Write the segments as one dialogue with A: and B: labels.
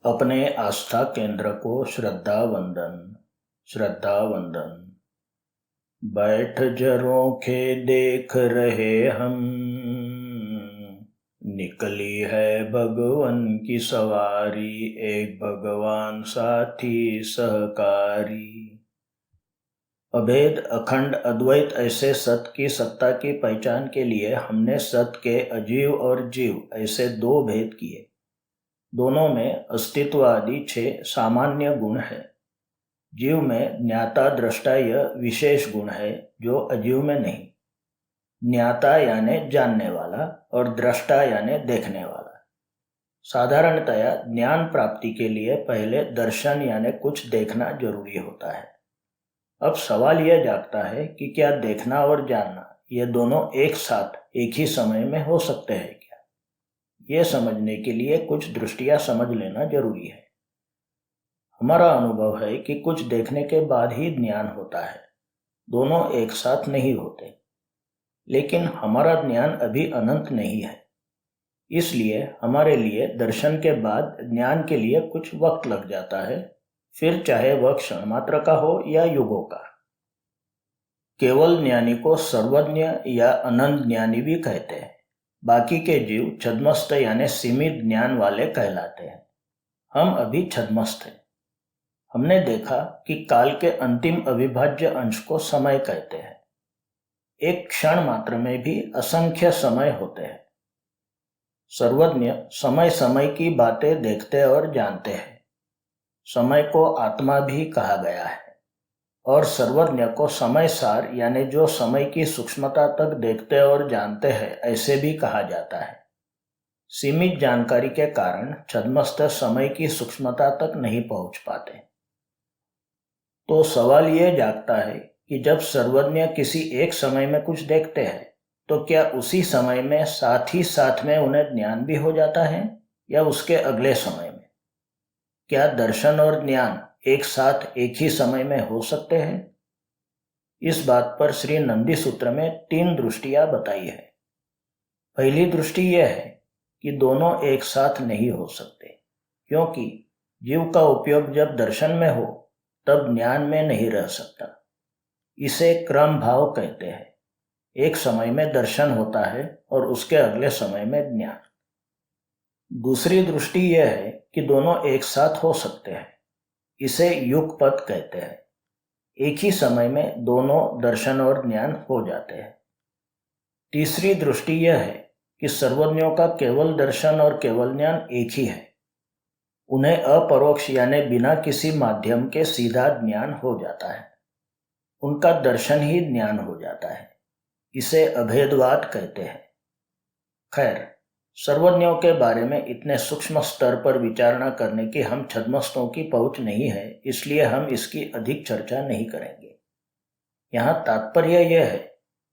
A: अपने आस्था केंद्र को श्रद्धा वंदन। श्रद्धा वंदन। बैठ झरोखे देख रहे हम, निकली है भगवन की सवारी, एक भगवान साथी सहकारी। अभेद अखंड अद्वैत ऐसे सत की सत्ता की पहचान के लिए हमने सत के अजीव और जीव ऐसे दो भेद किए। दोनों में अस्तित्व आदि 6 सामान्य गुण है। जीव में ज्ञाता दृष्टा यह विशेष गुण है जो अजीव में नहीं। ज्ञाता यानी जानने वाला और दृष्टा यानी देखने वाला। साधारणतया ज्ञान प्राप्ति के लिए पहले दर्शन यानी कुछ देखना जरूरी होता है। अब सवाल यह जागता है कि क्या देखना और जानना ये दोनों एक साथ एक ही समय में हो सकते हैं क्या? ये समझने के लिए कुछ दृष्टियां समझ लेना जरूरी है। हमारा अनुभव है कि कुछ देखने के बाद ही ज्ञान होता है, दोनों एक साथ नहीं होते। लेकिन हमारा ज्ञान अभी अनंत नहीं है, इसलिए हमारे लिए दर्शन के बाद ज्ञान के लिए कुछ वक्त लग जाता है, फिर चाहे वह क्षण मात्र का हो या युगों का। केवल ज्ञानी को सर्वज्ञ या अनंत ज्ञानी भी कहते हैं। बाकी के जीव छद्मस्त यानी सीमित ज्ञान वाले कहलाते हैं। हम अभी छद्मस्त हैं। हमने देखा कि काल के अंतिम अविभाज्य अंश को समय कहते हैं। एक क्षण मात्र में भी असंख्य समय होते हैं। सर्वज्ञ समय समय की बातें देखते और जानते हैं। समय को आत्मा भी कहा गया है और सर्वज्ञ को समय सार यानी जो समय की सूक्ष्मता तक देखते और जानते हैं ऐसे भी कहा जाता है। सीमित जानकारी के कारण छद्मस्त समय की सूक्ष्मता तक नहीं पहुंच पाते। तो सवाल यह जागता है कि जब सर्वज्ञ किसी एक समय में कुछ देखते हैं तो क्या उसी समय में साथ ही साथ में उन्हें ज्ञान भी हो जाता है या उसके अगले समय में? क्या दर्शन और ज्ञान एक साथ एक ही समय में हो सकते हैं? इस बात पर श्री नंदी सूत्र में 3 दृष्टियां बताई है। पहली दृष्टि यह है कि दोनों एक साथ नहीं हो सकते, क्योंकि जीव का उपयोग जब दर्शन में हो तब ज्ञान में नहीं रह सकता। इसे क्रम भाव कहते हैं। एक समय में दर्शन होता है और उसके अगले समय में ज्ञान। दूसरी दृष्टि यह है कि दोनों एक साथ हो सकते हैं। इसे युगपत कहते हैं। एक ही समय में दोनों दर्शन और ज्ञान हो जाते हैं। तीसरी दृष्टि यह है कि सर्वज्ञों का केवल दर्शन और केवल ज्ञान एक ही है। उन्हें अपरोक्ष यानी बिना किसी माध्यम के सीधा ज्ञान हो जाता है। उनका दर्शन ही ज्ञान हो जाता है। इसे अभेदवाद कहते हैं। खैर, सर्वज्ञों के बारे में इतने सूक्ष्म स्तर पर विचारणा करने की हम छद्मस्तों की पहुंच नहीं है, इसलिए हम इसकी अधिक चर्चा नहीं करेंगे। यहाँ तात्पर्य यह है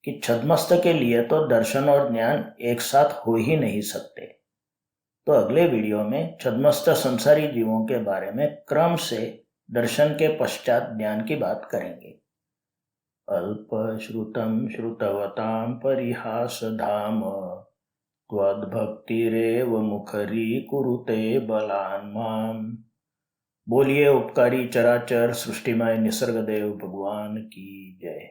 A: कि छद्मस्त के लिए तो दर्शन और ज्ञान एक साथ हो ही नहीं सकते। तो अगले वीडियो में छद्मस्त संसारी जीवों के बारे में क्रम से दर्शन के पश्चात ज्ञान की बात करेंगे। अल्प श्रुतं श्रुतवतां परिहास धाम, त्वद्भक्तिरेव मुखरी कुरुते बलान् माम्। बोलिए उपकारी चराचर सृष्टिमय निसर्गदेव भगवान की जय।